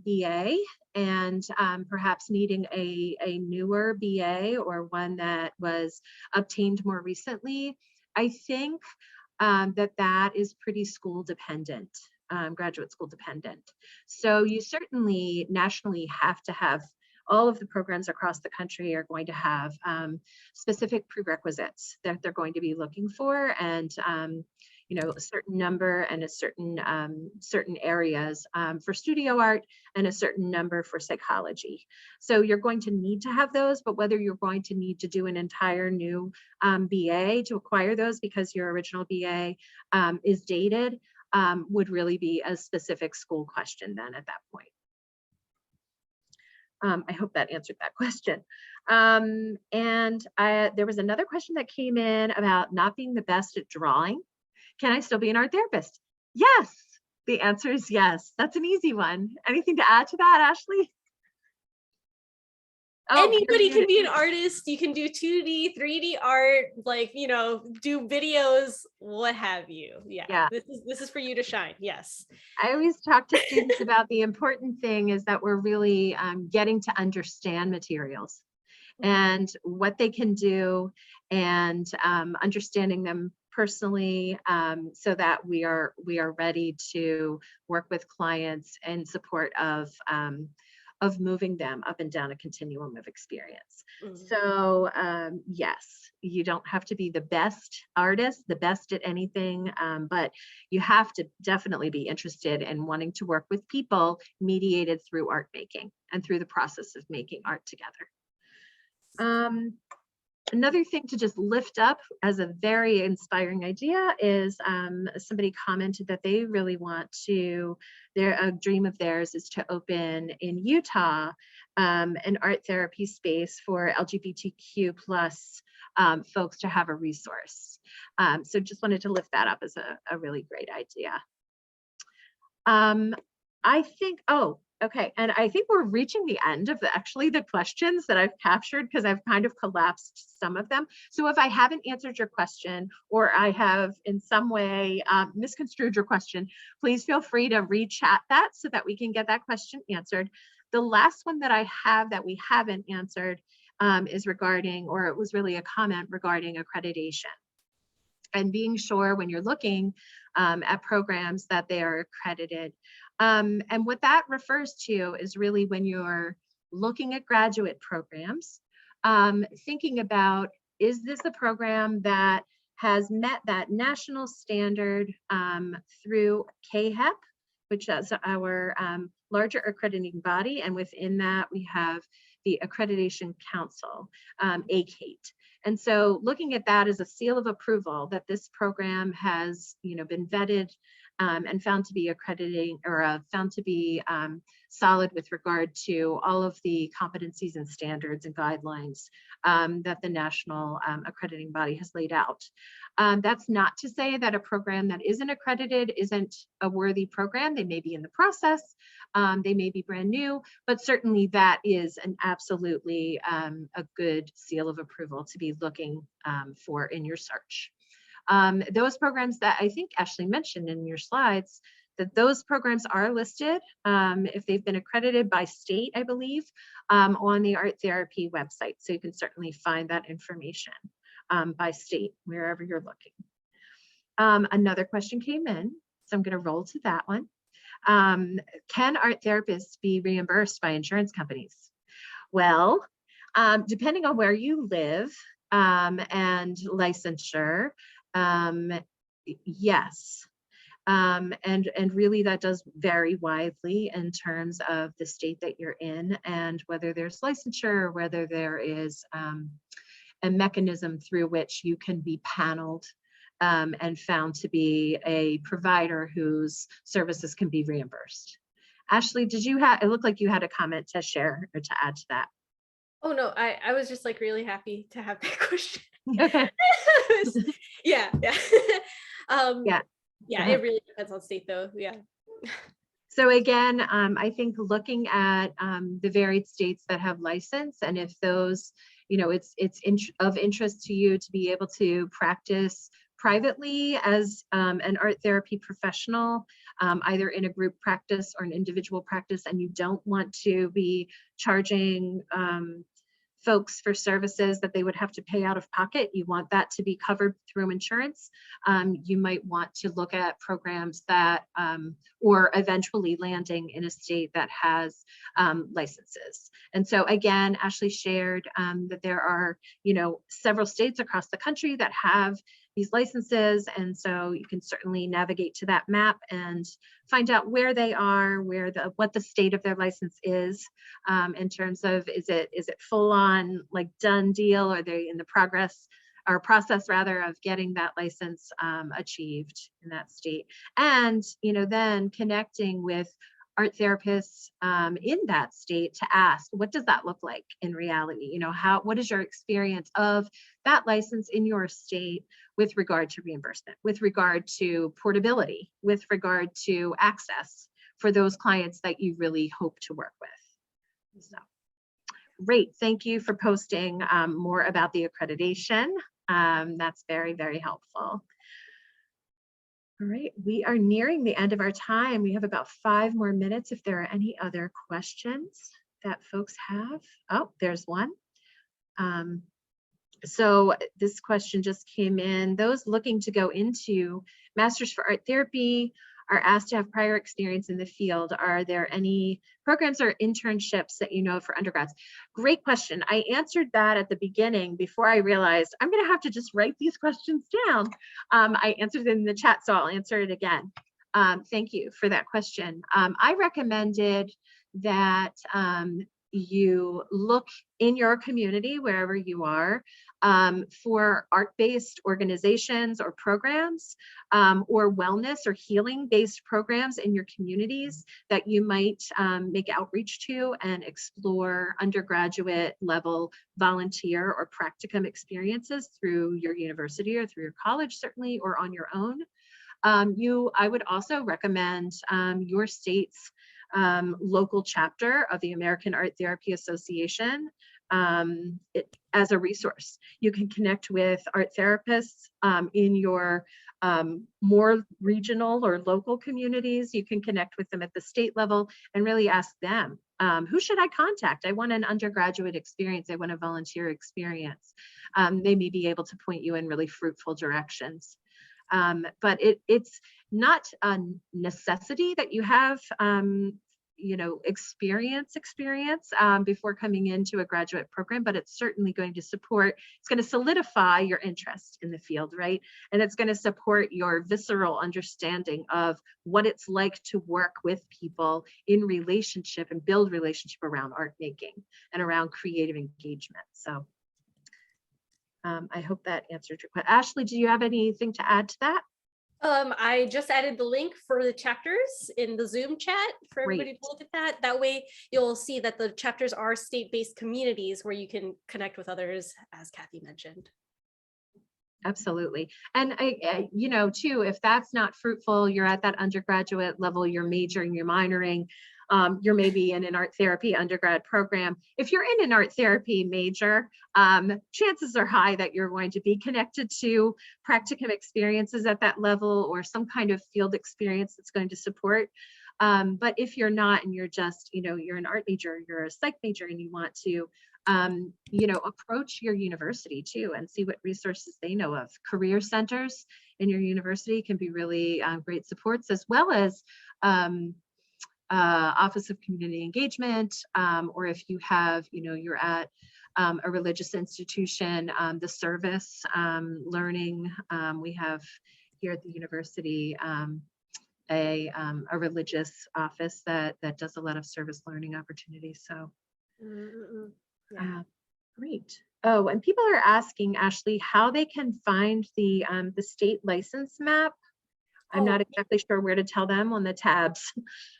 BA and perhaps needing a newer BA or one that was obtained more recently. I think that is pretty school dependent, graduate school dependent. So you certainly nationally have to have, all of the programs across the country are going to have specific prerequisites that they're going to be looking for, and you know, a certain number and a certain certain areas for studio art and a certain number for psychology. So you're going to need to have those, but whether you're going to need to do an entire new BA to acquire those because your original BA is dated would really be a specific school question then at that point. I hope that answered that question. And there was another question that came in about not being the best at drawing. Can I still be an art therapist? Yes, the answer is yes. That's an easy one. Anything to add to that, Ashley? Oh, anybody can be an artist. You can do 2D, 3D art, like, you know, do videos, what have you. Yeah. This is for you to shine. Yes. I always talk to students about the important thing is that we're really getting to understand materials and what they can do, and understanding them personally, so that we are ready to work with clients in support of moving them up and down a continuum of experience. So yes, you don't have to be the best artist, the best at anything, but you have to definitely be interested in wanting to work with people mediated through art making and through the process of making art together. Another thing to just lift up as a very inspiring idea is somebody commented that they really want to, a dream of theirs is to open in Utah an art therapy space for LGBTQ plus folks to have a resource. So just wanted to lift that up as a really great idea. I think, okay, and I think we're reaching the end of actually the questions that I've captured because I've kind of collapsed some of them. So if I haven't answered your question or I have in some way misconstrued your question, please feel free to re-chat that so that we can get that question answered. The last one that I have that we haven't answered is regarding, or it was really a comment regarding accreditation and being sure when you're looking at programs that they are accredited. And what that refers to is really when you're looking at graduate programs, thinking about, is this a program that has met that national standard through CAHEP, which is our larger accrediting body, and within that we have the Accreditation Council, ACATE. And so looking at that as a seal of approval that this program has, you know, been vetted and found to be accrediting or found to be solid with regard to all of the competencies and standards and guidelines that the national accrediting body has laid out. That's not to say that a program that isn't accredited isn't a worthy program. They may be in the process, they may be brand new, but certainly that is an absolutely a good seal of approval to be looking for in your search. Those programs that I think Ashley mentioned in your slides, that those programs are listed if they've been accredited by state, I believe, on the Art Therapy website. So you can certainly find that information by state, wherever you're looking. Another question came in, so I'm going to roll to that one. Can art therapists be reimbursed by insurance companies? Well, depending on where you live and licensure, yes. And really that does vary widely in terms of the state that you're in and whether there's licensure or whether there is a mechanism through which you can be paneled and found to be a provider whose services can be reimbursed. Ashley, did you have, it looked like you had a comment to share or to add to that. Oh no, I was just like really happy to have that question. Okay. Yeah. Yeah, it really depends on state though. Yeah. So again, I think looking at the varied states that have license, and if those, you know, it's of interest to you to be able to practice privately as an art therapy professional, either in a group practice or an individual practice, and you don't want to be charging folks for services that they would have to pay out of pocket, you want that to be covered through insurance, you might want to look at programs that, or eventually landing in a state that has licenses. And so again, Ashley shared that there are, you know, several states across the country that have these licenses, and so you can certainly navigate to that map and find out where they are, where what the state of their license is, in terms of is it full on like done deal, or are they in the process rather of getting that license achieved in that state, and you know, then connecting with art therapists in that state to ask, what does that look like in reality? You know, what is your experience of that license in your state with regard to reimbursement, with regard to portability, with regard to access for those clients that you really hope to work with. So great, thank you for posting more about the accreditation. That's very, very helpful. All right, we are nearing the end of our time. We have about 5 more minutes if there are any other questions that folks have. Oh, there's one. So this question just came in. Those looking to go into Masters for Art Therapy are asked to have prior experience in the field. Are there any programs or internships that you know for undergrads? Great question. I answered that at the beginning before I realized I'm going to have to just write these questions down. I answered it in the chat, so I'll answer it again. Thank you for that question. I recommended that you look in your community, wherever you are, for art-based organizations or programs, or wellness or healing-based programs in your communities that you might make outreach to and explore undergraduate level volunteer or practicum experiences through your university or through your college, certainly, or on your own. I would also recommend your state's local chapter of the American Art Therapy Association as a resource. You can connect with art therapists in your more regional or local communities. You can connect with them at the state level and really ask them, who should I contact? I want an undergraduate experience. I want a volunteer experience. They may be able to point you in really fruitful directions. But it's not a necessity that you have you know, experience before coming into a graduate program, but it's certainly going to support, it's going to solidify your interest in the field, right? And it's going to support your visceral understanding of what it's like to work with people in relationship and build relationship around art making and around creative engagement. So I hope that answered your question. Ashley, do you have anything to add to that? I just added the link for the chapters in the Zoom chat for everybody Great. to look at that. That way you'll see that the chapters are state-based communities where you can connect with others, as Kathy mentioned. Absolutely. And you know, too, if that's not fruitful, you're at that undergraduate level, you're majoring, you're minoring, you're maybe in an art therapy undergrad program. If you're in an art therapy major, chances are high that you're going to be connected to practicum experiences at that level or some kind of field experience that's going to support. But if you're not, and you're just, you know, you're an art major, you're a psych major, and you want to you know, approach your university too and see what resources they know of. Career centers in your university can be really great supports, as well as Office of Community Engagement, or if you have, you know, you're at a religious institution, the service learning. We have here at the university a religious office that does a lot of service learning opportunities. So. Yeah. Great. Oh, and people are asking, Ashley, how they can find the state license map. I'm not exactly sure where to tell them on the tabs.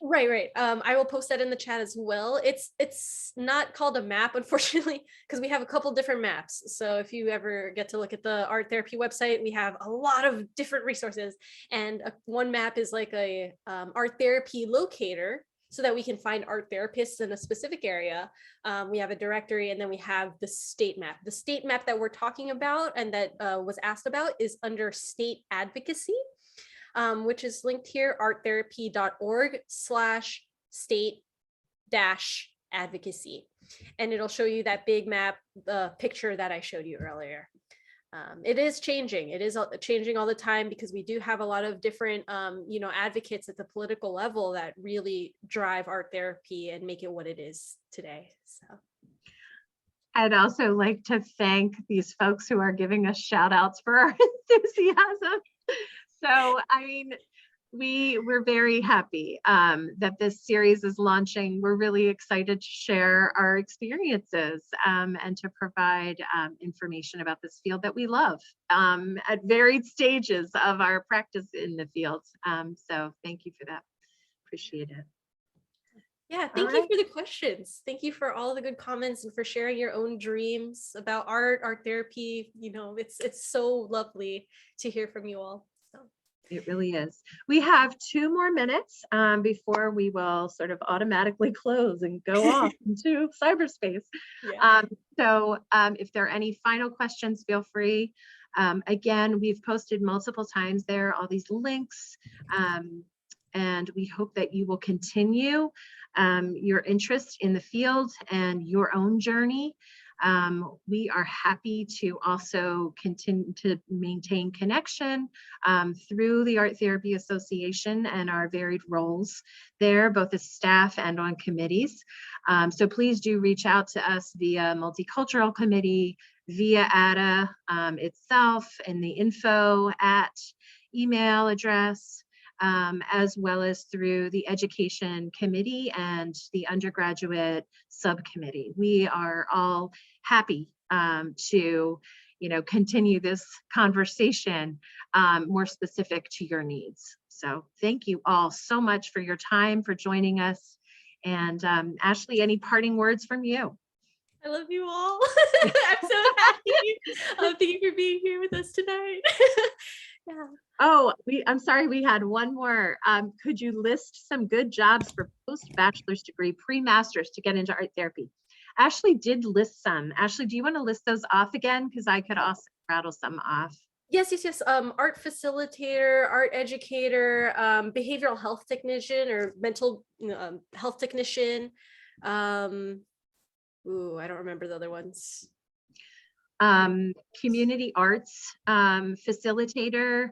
Right. I will post that in the chat as well. It's not called a map, unfortunately, because we have a couple different maps. So if you ever get to look at the art therapy website, we have a lot of different resources. And one map is like a art therapy locator, so that we can find art therapists in a specific area. We have a directory, and then we have the state map. The state map that we're talking about and that was asked about is under state advocacy, which is linked here, arttherapy.org/state-advocacy. And it'll show you that big map, the picture that I showed you earlier. It is changing. It is changing all the time, because we do have a lot of different, you know, advocates at the political level that really drive art therapy and make it what it is today. So I'd also like to thank these folks who are giving us shout outs for our enthusiasm. So, I mean, we're very happy that this series is launching. We're really excited to share our experiences and to provide information about this field that we love at varied stages of our practice in the field. So thank you for that. Appreciate it. Yeah, thank you for the questions. Thank you for all the good comments and for sharing your own dreams about art therapy. You know, it's so lovely to hear from you all. It really is. We have 2 more minutes before we will sort of automatically close and go off into cyberspace. Yeah. So if there are any final questions, feel free. Again, we've posted multiple times there all these links, and we hope that you will continue your interest in the field and your own journey. We are happy to also continue to maintain connection through the Art Therapy Association and our varied roles there, both as staff and on committees. So please do reach out to us via Multicultural Committee, via ADA itself, and the info at email address, as well as through the Education Committee and the undergraduate subcommittee. We are all happy to, you know, continue this conversation more specific to your needs. So thank you all so much for your time, for joining us. And Ashley, any parting words from you? I love you all. I'm so happy. Thank you for being here with us tonight. Yeah. Oh, I'm sorry, we had one more. Could you list some good jobs for post-bachelor's degree, pre-master's to get into art therapy? Ashley did list some. Ashley, do you want to list those off again? Because I could also rattle some off. Yes. Art facilitator, art educator, behavioral health technician or mental health technician. Ooh, I don't remember the other ones. Community arts facilitator,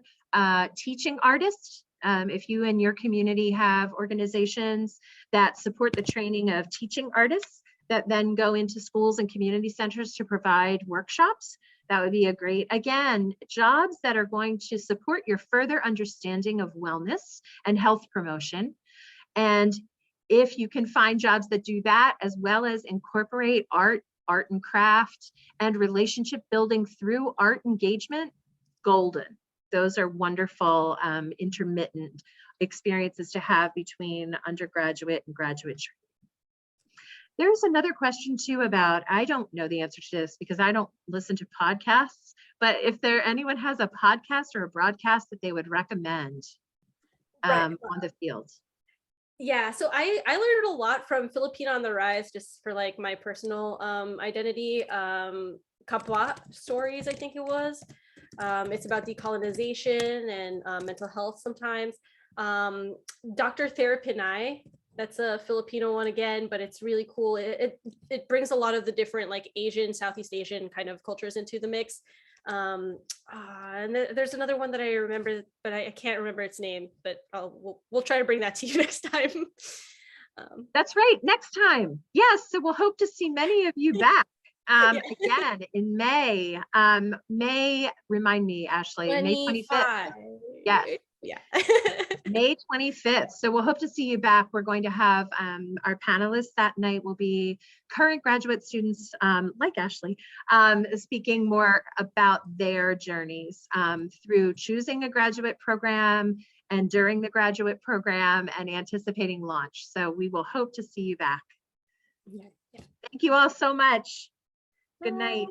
teaching artist. If you and your community have organizations that support the training of teaching artists that then go into schools and community centers to provide workshops, that would be a great, again, jobs that are going to support your further understanding of wellness and health promotion. And if you can find jobs that do that, as well as incorporate art and craft, and relationship building through art engagement, golden. those are wonderful intermittent experiences to have between undergraduate and graduate training. There's another question too about, I don't know the answer to this because I don't listen to podcasts, but if anyone has a podcast or a broadcast that they would recommend on the field. Yeah, so I learned a lot from Filipina on the Rise, just for like my personal identity. Kapwa Stories, I think it was. It's about decolonization and mental health sometimes. Dr. Therapinay, that's a Filipino one again, but it's really cool. It brings a lot of the different like Asian, Southeast Asian kind of cultures into the mix. And there's another one that I remember, but I can't remember its name, but we'll try to bring that to you next time. That's right, next time. Yes, so we'll hope to see many of you back again in May. May, remind me, Ashley, May 25th. Yes. Yeah. May 25th. So we'll hope to see you back. We're going to have our panelists that night will be current graduate students like Ashley, speaking more about their journeys through choosing a graduate program and during the graduate program and anticipating launch. So we will hope to see you back. Yeah. Thank you all so much. Good night.